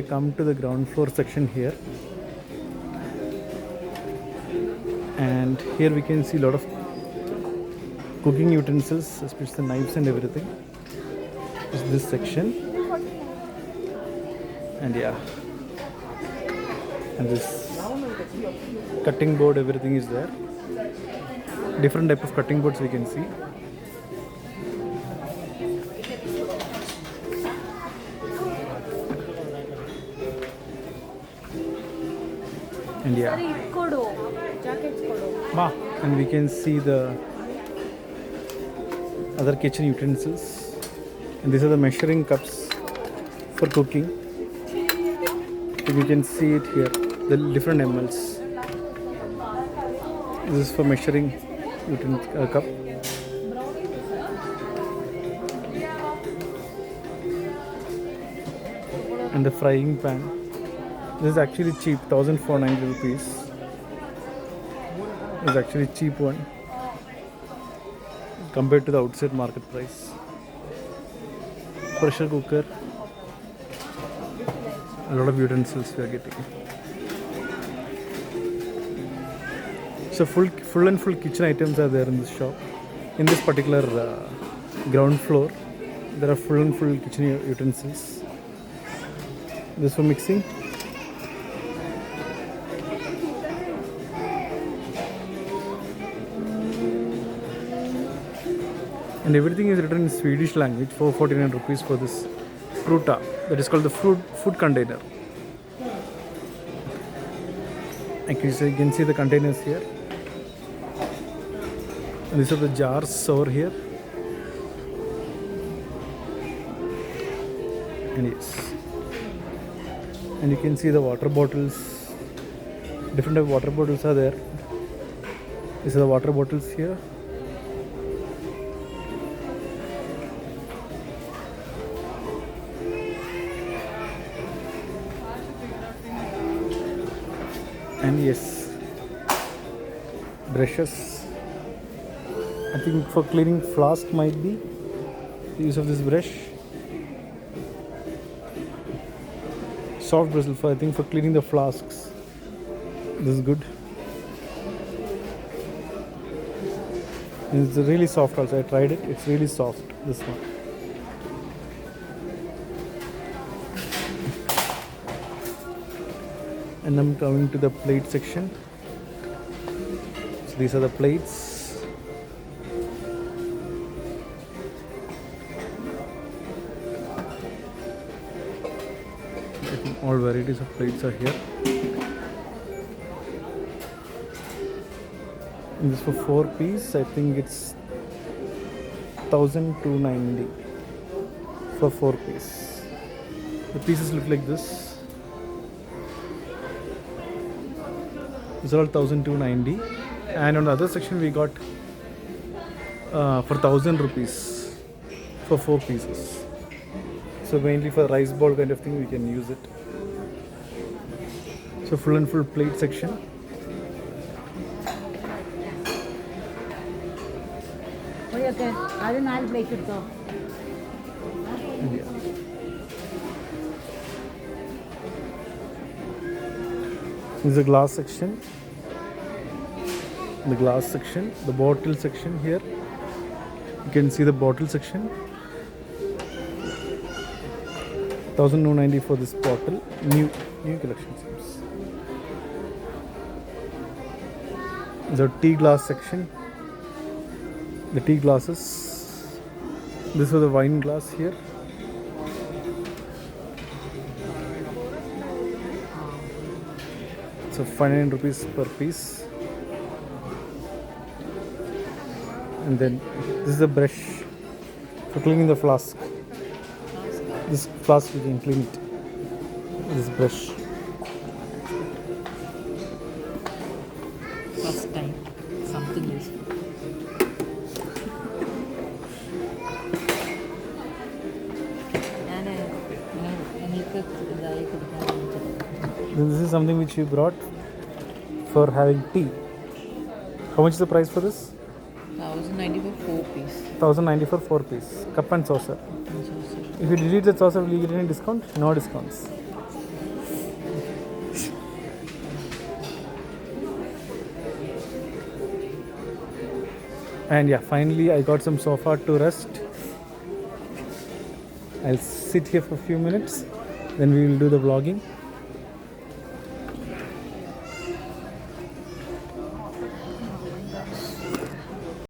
Come to the ground floor section here, and here we can see a lot of cooking utensils, especially the knives and everything. This section, and and this cutting board, everything is there. Different type of cutting boards we can see. And and we can see the other kitchen utensils, and these are the measuring cups for cooking. You can see it here, the different mls. This is for measuring cup. And the frying pan. This is actually cheap, 1490 rupees. It's actually cheap one compared to the outside market price. Pressure cooker. A lot of utensils we are getting. So full kitchen items are there in this shop. In this particular ground floor, there are full kitchen utensils. This for mixing. And everything is written in Swedish language. 449 rupees for this fruta. That is called the food container. And you can see the containers here. And these are the jars over here. And yes. And you can see the water bottles. Different type of water bottles are there. These are the water bottles here. And yes, brushes. I think for cleaning flask might be the use of this brush. Soft bristle for, I think, for cleaning the flasks. This is good. And it's really soft also. I tried it. It's really soft, this one. And I'm coming to the plate section. So these are the plates. I think all varieties of plates are here. And this for 4 piece, I think it's 1290 for 4 piece. The pieces look like this. These are all 1290, and on the other section we got for 1000 rupees for 4 pieces. So mainly for rice bowl kind of thing we can use it. So full plate section. This is the glass section. The glass section, the bottle section here. You can see the bottle section. 1290 for this bottle. New collection seems. The tea glass section. The tea glasses. This was the wine glass here. So 59 rupees per piece. And then this is a brush for cleaning the flask. This flask you can clean it. This brush. First time something is. This is something which you brought for having tea. How much is the price for this? 1090 for 4 piece. 1090 for 4 piece. Cup and saucer. If you delete the saucer, will you get any discount? No discounts. And yeah, finally I got some sofa to rest. I'll sit here for a few minutes, then we will do the vlogging.